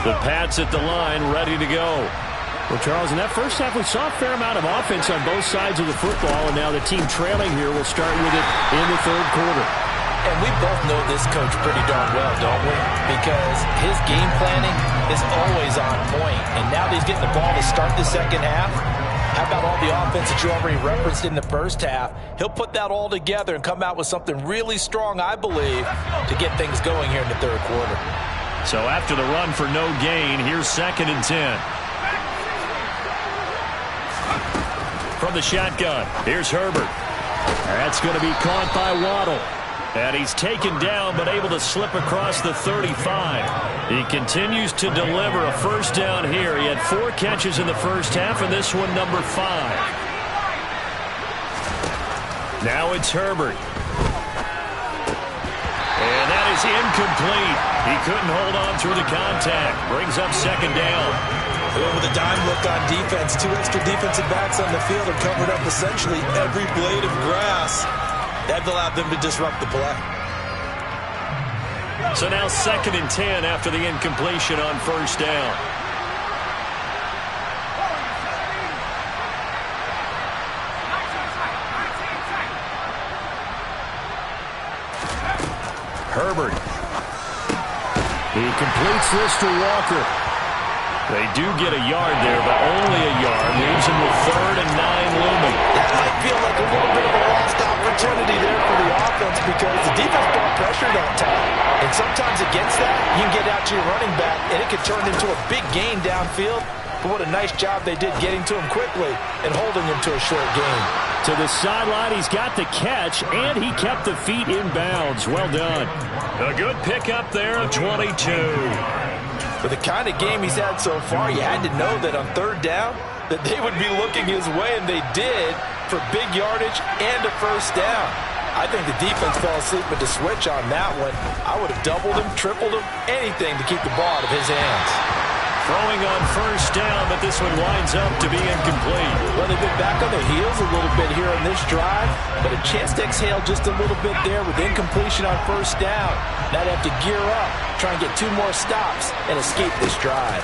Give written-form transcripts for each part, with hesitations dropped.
The Pats at the line, ready to go. Well, Charles, in that first half, we saw a fair amount of offense on both sides of the football, and now the team trailing here will start with it in the third quarter. And we both know this coach pretty darn well, don't we? Because his game planning is always on point. And now that he's getting the ball to start the second half, how about all the offense that you already referenced in the first half? He'll put that all together and come out with something really strong, I believe, to get things going here in the third quarter. So after the run for no gain, here's 2nd and 10. From the shotgun, here's Herbert. That's going to be caught by Waddle. And he's taken down, but able to slip across the 35. He continues to deliver a first down here. He had 4 catches in the first half, and this one number 5. Now it's Herbert. And that is incomplete. He couldn't hold on through the contact. Brings up 2nd down. With a dime look on defense, 2 extra defensive backs on the field have covered up essentially every blade of grass. That allowed them to disrupt the play. So now 2nd and 10 after the incompletion on first down. Herbert. He completes this to Walker. They do get a yard there, but only a yard. Leaves him with 3rd and 9 looming. That might feel like a little bit of a lost opportunity there for the offense because the defense brought pressure that time. And sometimes against that, you can get out to your running back, and it could turn into a big gain downfield. But what a nice job they did getting to him quickly and holding him to a short gain. To the sideline, he's got the catch, and he kept the feet in bounds. Well done. A good pickup there of 22. For the kind of game he's had so far, you had to know that on 3rd down that they would be looking his way, and they did, for big yardage and a first down. I think the defense fell asleep with the switch on that one. I would have doubled him, tripled him, anything to keep the ball out of his hands. Throwing on first down, but this one winds up to be incomplete. Well, they've been back on their heels a little bit here on this drive, but a chance to exhale just a little bit there with incompletion on first down. Now they have to gear up, try and get 2 more stops, and escape this drive.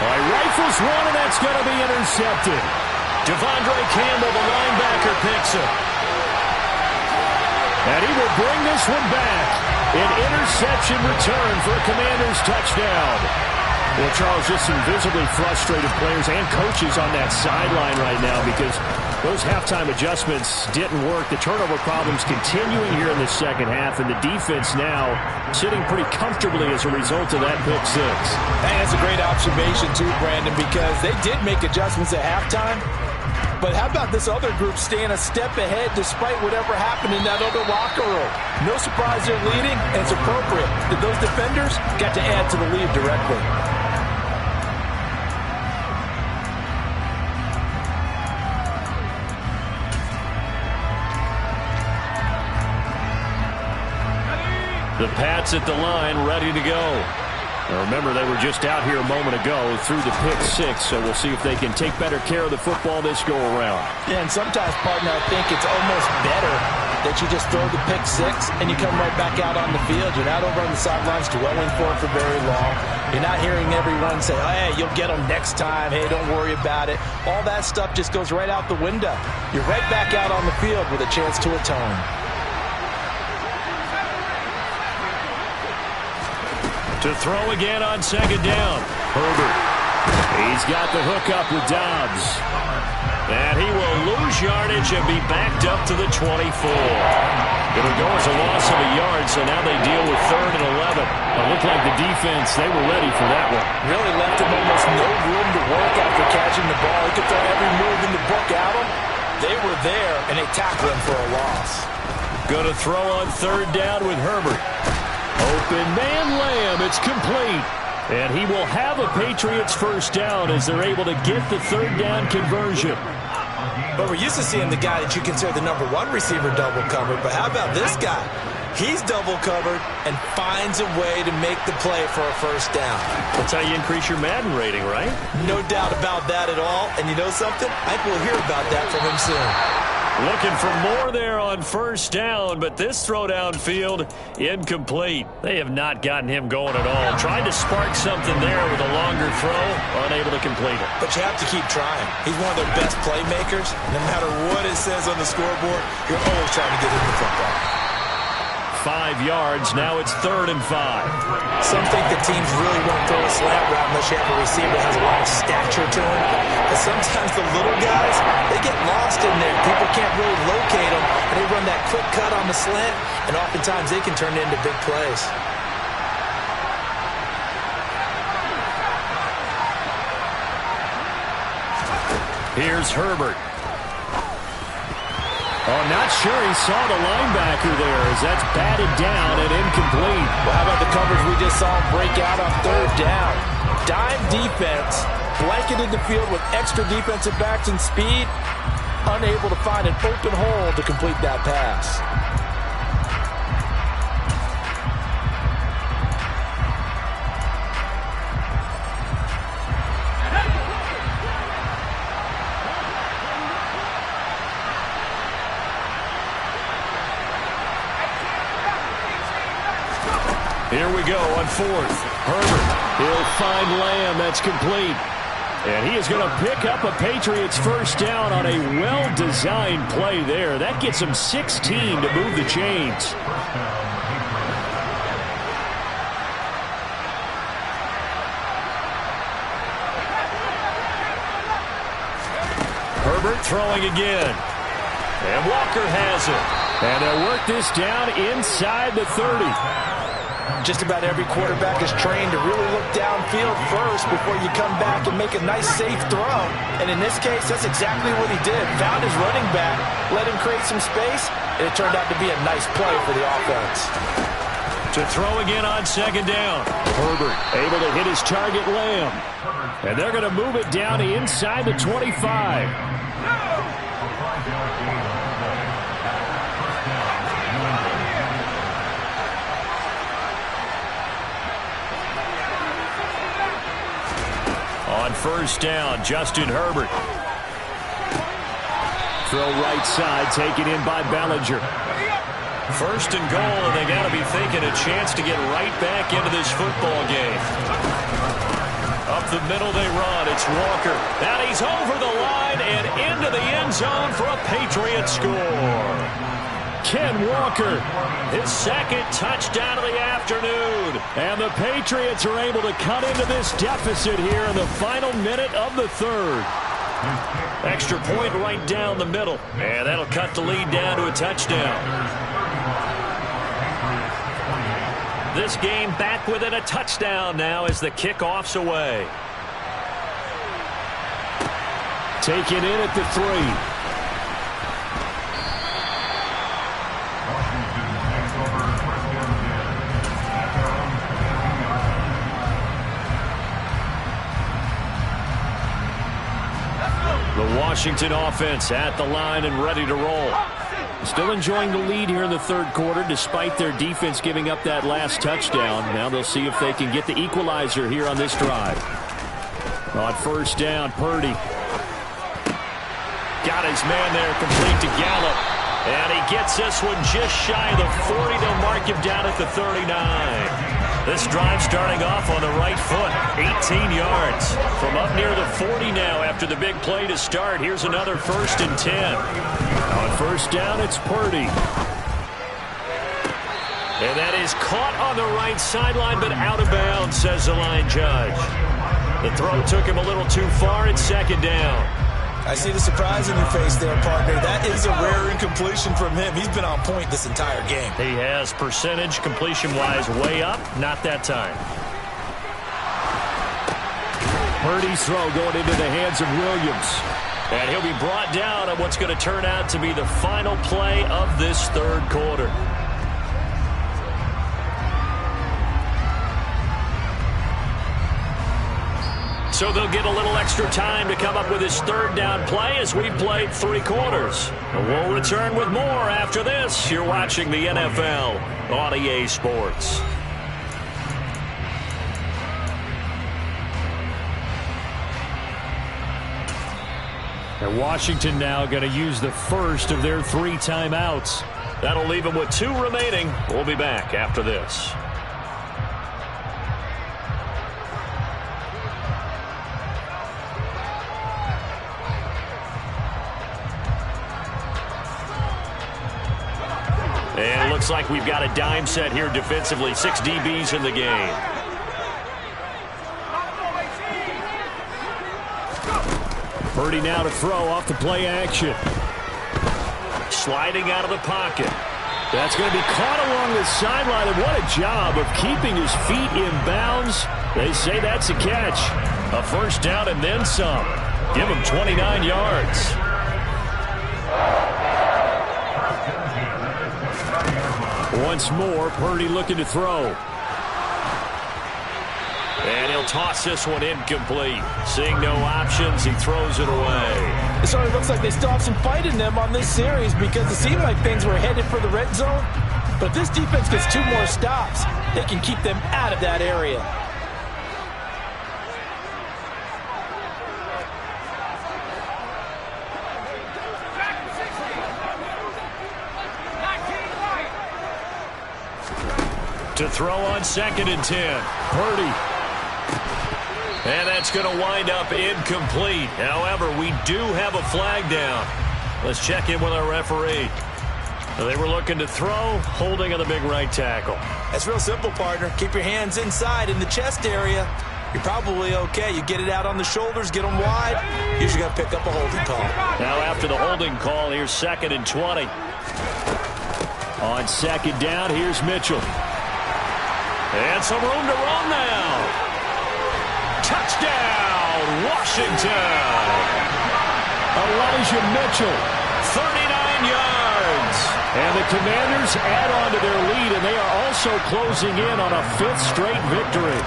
All right, rifles one, and that's going to be intercepted. Devondre Campbell, the linebacker, picks it. And he will bring this one back. An interception return for a Commanders touchdown. Well, Charles, just some visibly frustrated players and coaches on that sideline right now because those halftime adjustments didn't work. The turnover problems continuing here in the second half, and the defense now sitting pretty comfortably as a result of that pick 6. And that's a great observation, too, Brandon, because they did make adjustments at halftime. But how about this other group staying a step ahead despite whatever happened in that other locker room? No surprise they're leading, and it's appropriate that those defenders got to add to the lead directly. The Pats at the line, ready to go. Now remember, they were just out here a moment ago through the pick 6, so we'll see if they can take better care of the football this go-around. Yeah, and sometimes, partner, I think it's almost better that you just throw the pick 6 and you come right back out on the field. You're not over on the sidelines dwelling for it for very long. You're not hearing everyone say, oh, hey, you'll get them next time. Hey, don't worry about it. All that stuff just goes right out the window. You're right back out on the field with a chance to atone. To throw again on 2nd down. Herbert. He's got the hook up with Dobbs. And he will lose yardage and be backed up to the 24. It'll go as a loss of a yard, so now they deal with 3rd and 11. It looked like the defense, they were ready for that one. Really left him almost no room to work after catching the ball. He could throw every move in the book at him. They were there, and they tackled him for a loss. Going to throw on 3rd down with Herbert. Open man Lamb, it's complete. And he will have a Patriots first down as they're able to get the 3rd down conversion. But we're used to seeing the guy that you consider the number 1 receiver double covered. But how about this guy? He's double covered and finds a way to make the play for a first down. That's how you increase your Madden rating, right? No doubt about that at all. And you know something? I think we'll hear about that from him soon. Looking for more there on first down, but this throw downfield, incomplete. They have not gotten him going at all. Tried to spark something there with a longer throw, unable to complete it. But you have to keep trying. He's one of their best playmakers. No matter what it says on the scoreboard, you're always trying to get him the football. 5 yards, now it's 3rd and 5. Some think the teams really won't throw a slant route unless you have a receiver that has a lot of stature to him. But sometimes the little guys, they get lost in there. People can't really locate them, and they run that quick cut on the slant, and oftentimes they can turn it into big plays. Here's Herbert. Oh, not sure he saw the linebacker there as that's batted down and incomplete. Well, how about the coverage we just saw break out on 3rd down? Dime defense, blanketed the field with extra defensive backs and speed, unable to find an open hole to complete that pass. Here we go on 4th. Herbert, he'll find Lamb. That's complete. And he is going to pick up a Patriots first down on a well-designed play there. That gets him 16 to move the chains. Herbert throwing again. And Walker has it. And they'll work this down inside the 30. Just about every quarterback is trained to really look downfield first before you come back and make a nice, safe throw. And in this case, that's exactly what he did. Found his running back, let him create some space, and it turned out to be a nice play for the offense. To throw again on 2nd down. Herbert able to hit his target, Lamb. And they're going to move it down inside the 25. On 1st down, Justin Herbert. Throw right side, taken in by Bellinger. 1st and goal, and they got to be thinking a chance to get right back into this football game. Up the middle they run. It's Walker. And he's over the line and into the end zone for a Patriot score. Ken Walker, His 2nd touchdown of the afternoon. and the Patriots are able to cut into this deficit here in the final minute of the 3rd. Extra point right down the middle. And that'll cut the lead down to a touchdown. This game back within a touchdown now as the kickoff's away. Taken in at the 3. The Washington offense at the line and ready to roll. Still enjoying the lead here in the 3rd quarter despite their defense giving up that last touchdown. Now they'll see if they can get the equalizer here on this drive. On 1st down, Purdy. Got his man there, complete to Gallup. And he gets this one just shy of the 40. They'll mark him down at the 39. This drive starting off on the right foot. 18 yards. From up near the 40 now after the big play to start. Here's another 1st and 10. On 1st down, it's Purdy. And that is caught on the right sideline, but out of bounds, says the line judge. The throw took him a little too far. It's 2nd down. I see the surprise in your face there, partner. That is a rare incompletion from him. He's been on point this entire game. He has percentage completion-wise way up. Not that time. Purdy's throw going into the hands of Williams. And he'll be brought down on what's going to turn out to be the final play of this 3rd quarter. So they'll get a little extra time to come up with his 3rd down play as we've played 3 quarters. We'll return with more after this. You're watching the NFL on EA Sports. And Washington now going to use the first of their 3 timeouts. That'll leave them with 2 remaining. We'll be back after this. And it looks like we've got a dime set here defensively. 6 DBs in the game. Purdy now to throw off the play action. Sliding out of the pocket. That's going to be caught along the sideline, and what a job of keeping his feet in bounds. They say that's a catch. A first down and then some. Give him 29 yards. Once more, Purdy looking to throw. And he'll toss this one incomplete. Seeing no options, he throws it away. It certainly looks like they still have some fight in them on this series because it seemed like things were headed for the red zone. But if this defense gets 2 more stops, they can keep them out of that area. To throw on 2nd and 10. Purdy. And that's going to wind up incomplete. However, we do have a flag down. Let's check in with our referee. They were looking to throw, holding on the big right tackle. That's real simple, partner. Keep your hands inside in the chest area. You're probably okay. You get it out on the shoulders, get them wide. Usually going to pick up a holding call. Now after the holding call, here's 2nd and 20. On 2nd down, here's Mitchell. And some room to run now. Touchdown, Washington. Elijah Mitchell. 39 yards. And the Commanders add on to their lead, and they are also closing in on a 5th straight victory.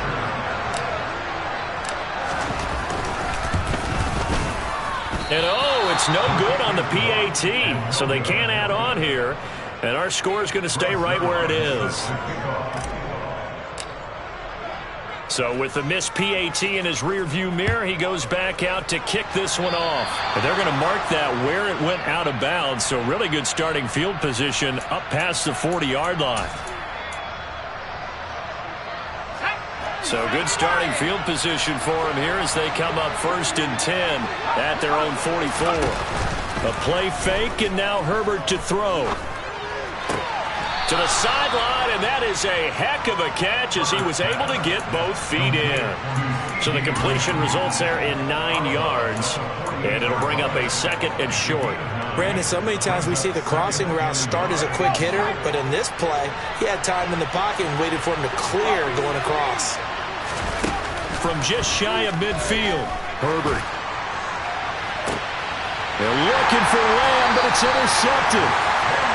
And it's no good on the PAT, so they can't add on here. And our score is going to stay right where it is. So with the missed PAT in his rearview mirror, he goes back out to kick this one off. And they're going to mark that where it went out of bounds. So really good starting field position up past the 40-yard line. So good starting field position for him here as they come up 1st and 10 at their own 44. A play fake, and now Herbert to throw. To the sideline, and that is a heck of a catch as he was able to get both feet in. So the completion results there in 9 yards, and it'll bring up a 2nd and short. Brandon, so many times we see the crossing route start as a quick hitter, but in this play, he had time in the pocket and waited for him to clear going across. From just shy of midfield, Herbert. They're looking for Lamb, but it's intercepted.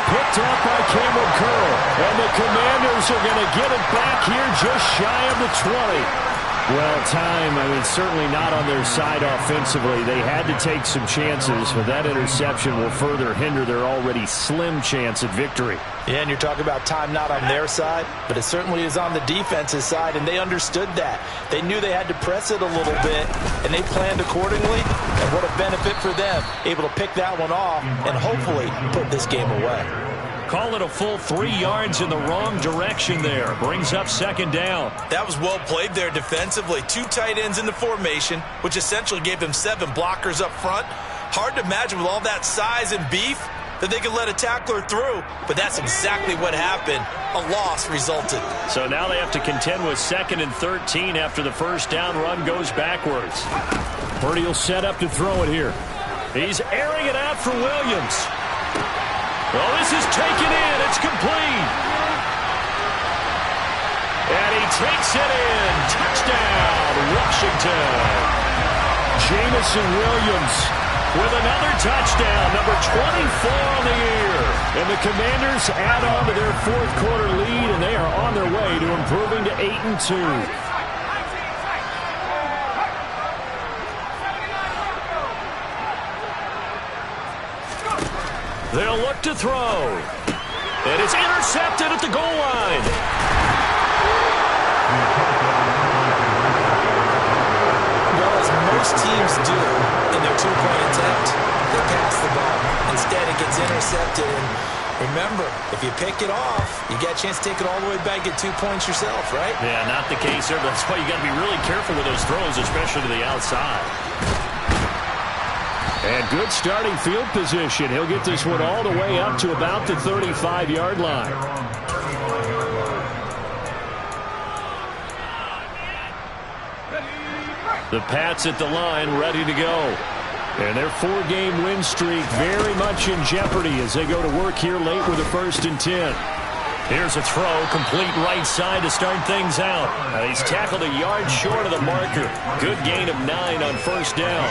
Picked off by Cameron Curl. And the Commanders are going to get it back here just shy of the 20. Well, time, certainly not on their side offensively. They had to take some chances, but that interception will further hinder their already slim chance at victory. Yeah, and you're talking about time not on their side, but it certainly is on the defense's side, and they understood that. They knew they had to press it a little bit, and they planned accordingly, and what a benefit for them, able to pick that one off and hopefully put this game away. Call it a full 3 yards in the wrong direction there. Brings up 2nd down. That was well played there defensively. 2 tight ends in the formation, which essentially gave them 7 blockers up front. Hard to imagine with all that size and beef that they could let a tackler through, but that's exactly what happened. A loss resulted. So now they have to contend with 2nd and 13 after the first down run goes backwards. Purdy will set up to throw it here. He's airing it out for Williams. Well, this is taken in. It's complete. And he takes it in. Touchdown, Washington. Jamison Williams with another touchdown, number 24 on the year. And the Commanders add on to their 4th quarter lead, and they are on their way to improving to 8-2. They'll look to throw. And it's intercepted at the goal line. Well, as most teams do in their two-point attempt, they pass the ball. Instead, it gets intercepted. And remember, if you pick it off, you get a chance to take it all the way back, get 2 points yourself, right? Yeah, not the case there. That's why you got to be really careful with those throws, especially to the outside. And good starting field position. He'll get this one all the way up to about the 35-yard line. The Pats at the line, ready to go. And their 4-game win streak very much in jeopardy as they go to work here late with a 1st and 10. Here's a throw, complete right side to start things out. He's tackled a yard short of the marker. Good gain of 9 on 1st down.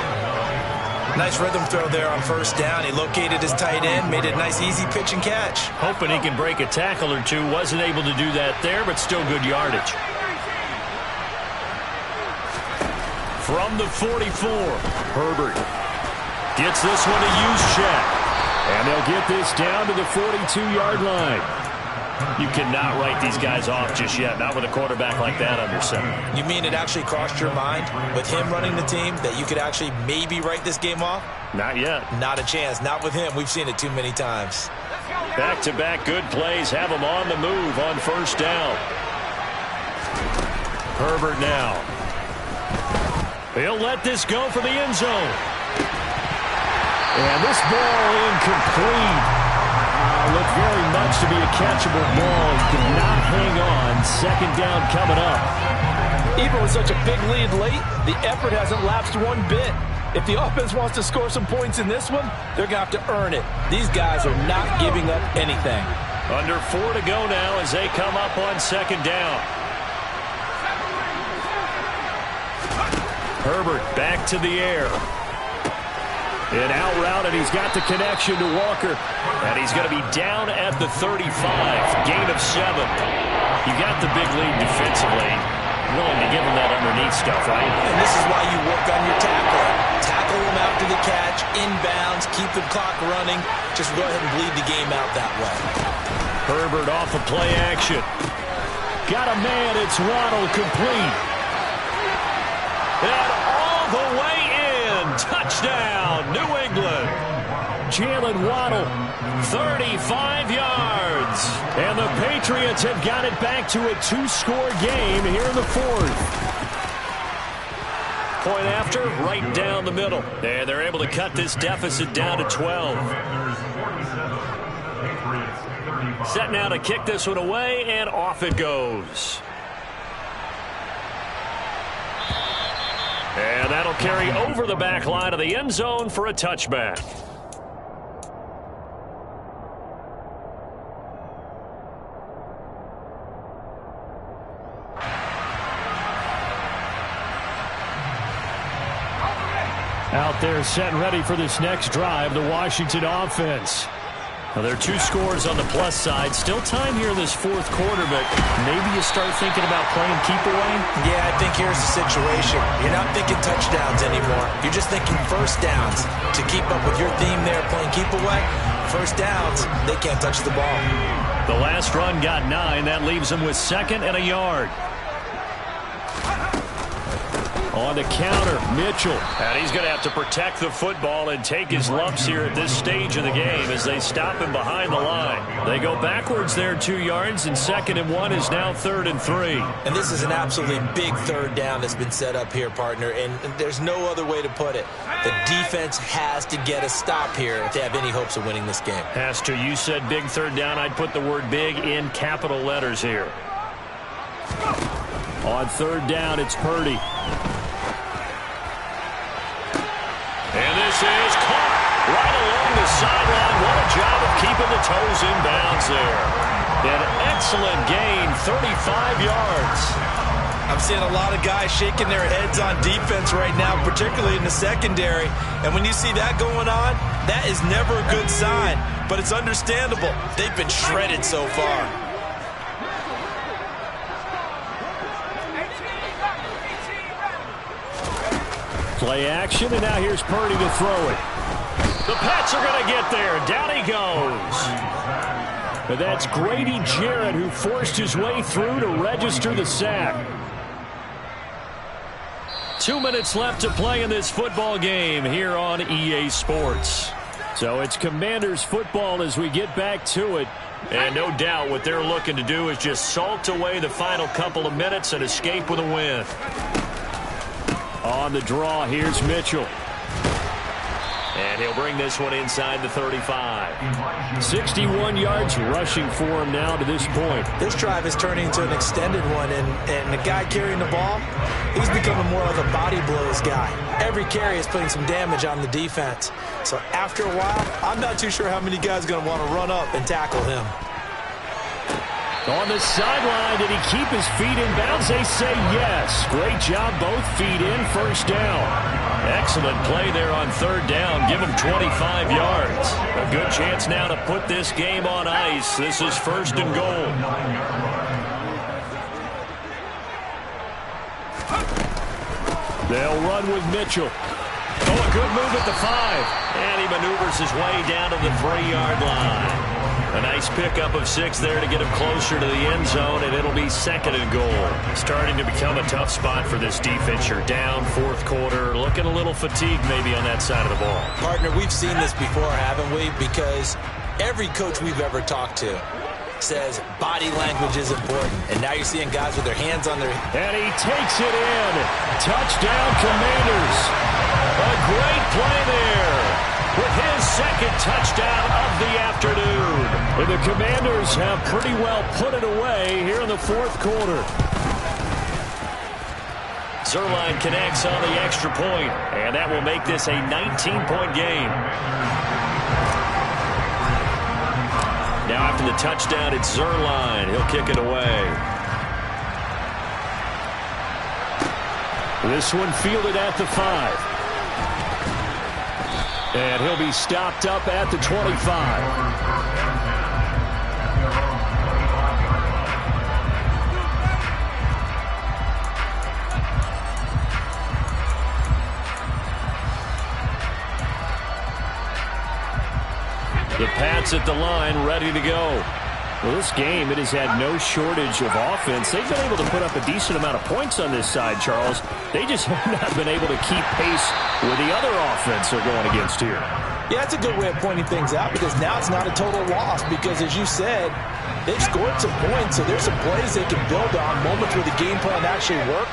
Nice rhythm throw there on 1st down. He located his tight end, made it a nice easy pitch and catch. Hoping he can break a tackle or two. Wasn't able to do that there, but still good yardage. From the 44, Herbert gets this one to Juszczyk. And they'll get this down to the 42-yard line. You cannot write these guys off just yet, not with a quarterback like that under center. You mean it actually crossed your mind with him running the team that you could actually maybe write this game off? Not yet. Not a chance. Not with him. We've seen it too many times. Back-to-back good plays have him on the move on 1st down. Herbert now. He'll let this go for the end zone. And this ball incomplete. Looked very much to be a catchable ball. He could not hang on. 2nd down coming up. Even with such a big lead late, the effort hasn't lapsed one bit. If the offense wants to score some points in this one, they're going to have to earn it. These guys are not giving up anything. Under 4 to go now as they come up on 2nd down. Herbert back to the air. An out route, and he's got the connection to Walker. And he's going to be down at the 35. Gain of 7. You got the big lead defensively. Willing to give him that underneath stuff, right? And this is why you work on your tackle. Tackle him after the catch, inbounds, keep the clock running. Just go ahead and bleed the game out that way. Herbert off of play action. Got a man, it's Waddle, complete. And all the way in. Touchdown, New England. Jalen Waddle, 35 yards. And the Patriots have got it back to a 2-score game here in the 4th. Point after, right down the middle. And they're able to cut this deficit down to 12. Set now to kick this one away, and off it goes. And that'll carry over the back line of the end zone for a touchback. Out there set and ready for this next drive, the Washington offense. Well, there are 2 scores on the plus side. Still time here in this 4th quarter, but maybe you start thinking about playing keep away? Yeah, I think here's the situation. You're not thinking touchdowns anymore. You're just thinking 1st downs. To keep up with your theme there, playing keep away, 1st downs, they can't touch the ball. The last run got 9. That leaves them with 2nd and a yard. On the counter, Mitchell. And he's going to have to protect the football and take his lumps here at this stage of the game as they stop him behind the line. They go backwards there 2 yards, and 2nd and 1 is now 3rd and 3. And this is an absolutely big 3rd down that's been set up here, partner, and there's no other way to put it. The defense has to get a stop here if they have any hopes of winning this game. Has to. You said big 3rd down. I'd put the word big in capital letters here. On 3rd down, it's Purdy. And this is caught right along the sideline. What a job of keeping the toes in bounds there. An excellent gain, 35 yards. I'm seeing a lot of guys shaking their heads on defense right now, particularly in the secondary. And when you see that going on, that is never a good sign. But it's understandable. They've been shredded so far. Play action, and now here's Purdy to throw it. The Pats are going to get there. Down he goes. But that's Grady Jarrett who forced his way through to register the sack. 2 minutes left to play in this football game here on EA Sports. So it's Commanders football as we get back to it. And no doubt what they're looking to do is just salt away the final couple of minutes and escape with a win. On the draw, here's Mitchell. And he'll bring this one inside the 35. 61 yards rushing for him now to this point. This drive is turning into an extended one, and the guy carrying the ball, he's becoming more of a body blows guy. Every carry is putting some damage on the defense. So after a while, I'm not too sure how many guys are going to want to run up and tackle him. On the sideline, did he keep his feet in bounds? They say yes. Great job, both feet in, first down. Excellent play there on third down. Give him 25 yards. A good chance now to put this game on ice. This is first and goal. They'll run with Mitchell. Oh, a good move at the 5. And he maneuvers his way down to the 3-yard line. A nice pickup of 6 there to get him closer to the end zone, and it'll be second and goal. Starting to become a tough spot for this defense. You're down fourth quarter, looking a little fatigued maybe on that side of the ball. Partner, we've seen this before, haven't we? Because every coach we've ever talked to says body language is important. And now you're seeing guys with their hands on their... And he takes it in. Touchdown, Commanders. A great play there with his second touchdown of the afternoon. And the Commanders have pretty well put it away here in the fourth quarter. Zerline connects on the extra point, and that will make this a 19-point game. Now after the touchdown, it's Zerline. He'll kick it away. This one fielded at the 5. And he'll be stopped up at the 25. The Pats at the line, ready to go. Well, this game, it has had no shortage of offense. They've been able to put up a decent amount of points on this side, Charles. They just have not been able to keep pace with the other offense they're going against here. Yeah, that's a good way of pointing things out, because now it's not a total loss, because as you said, they've scored some points, so there's some plays they can build on, moments where the game plan actually worked.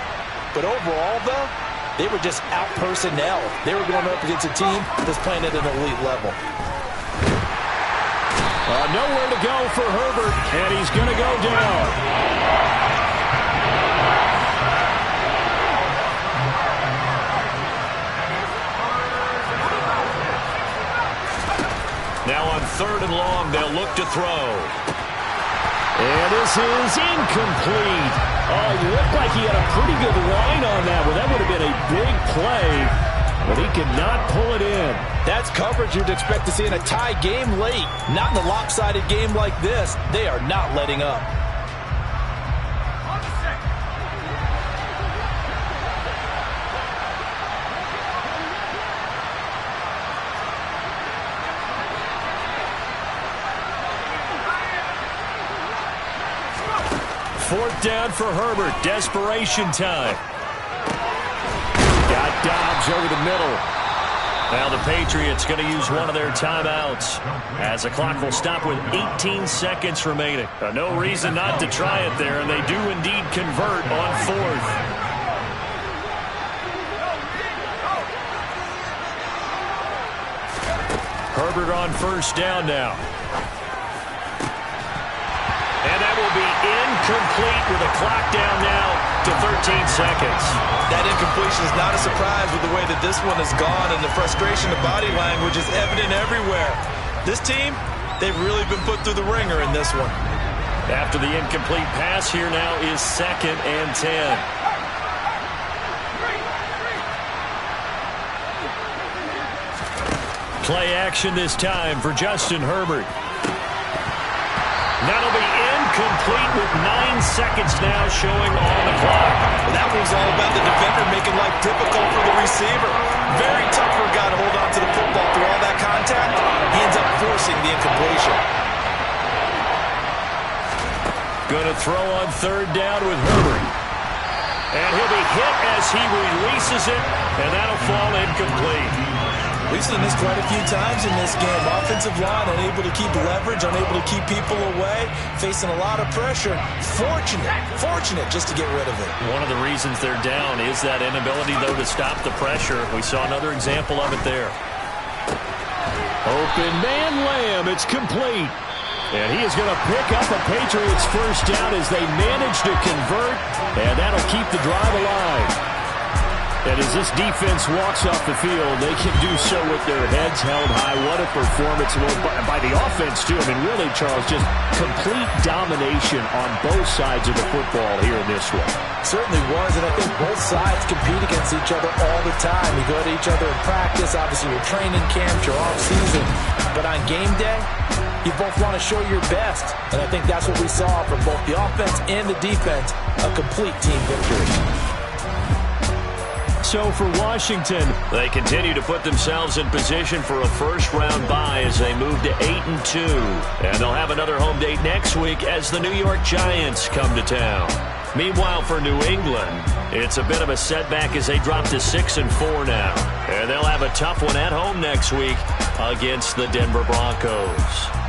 But overall, though, they were just out personnel. They were going up against a team that's playing at an elite level. Nowhere to go for Herbert, and he's going to go down. Now on third and long, they'll look to throw. And this is incomplete. Oh, it looked like he had a pretty good line on that one. That would have been a big play, but he could not pull it in. That's coverage you'd expect to see in a tie game late. Not in a lopsided game like this. They are not letting up. Fourth down for Herbert. Desperation time. Got Dobbs over the middle. Now the Patriots going to use one of their timeouts as the clock will stop with 18 seconds remaining. No reason not to try it there, and they do indeed convert on fourth. Herbert on first down now. And that will be incomplete with a clock down now to 13 seconds. That incompletion is not a surprise with the way that this one has gone, and the frustration of body language is evident everywhere. This team, they've really been put through the ringer in this one. After the incomplete pass, here now is second and 10. Play action this time for Justin Herbert. That'll be incomplete with 9 seconds now showing on the clock. Well, that was all about the defender making life difficult for the receiver. Very tough for a guy to hold on to the football through all that contact. He ends up forcing the incompletion. Going to throw on third down with Herbert. And he'll be hit as he releases it, and that'll fall incomplete. We've seen this quite a few times in this game. Offensive line unable to keep leverage, unable to keep people away, facing a lot of pressure. Fortunate just to get rid of it. One of the reasons they're down is that inability, though, to stop the pressure. We saw another example of it there. Open man Lamb. It's complete. And he is going to pick up a Patriots first down as they manage to convert, and that'll keep the drive alive. And as this defense walks off the field, they can do so with their heads held high. What a performance by the offense, too. I mean, really, Charles, just complete domination on both sides of the football here in this one. Certainly was, and I think both sides compete against each other all the time. You go to each other in practice, obviously your training camps, your off-season. But on game day, you both want to show your best. And I think that's what we saw from both the offense and the defense, a complete team victory. So for Washington, they continue to put themselves in position for a first-round bye as they move to 8-2. And they'll have another home date next week as the New York Giants come to town. Meanwhile, for New England, it's a bit of a setback as they drop to 6-4 now. And they'll have a tough one at home next week against the Denver Broncos.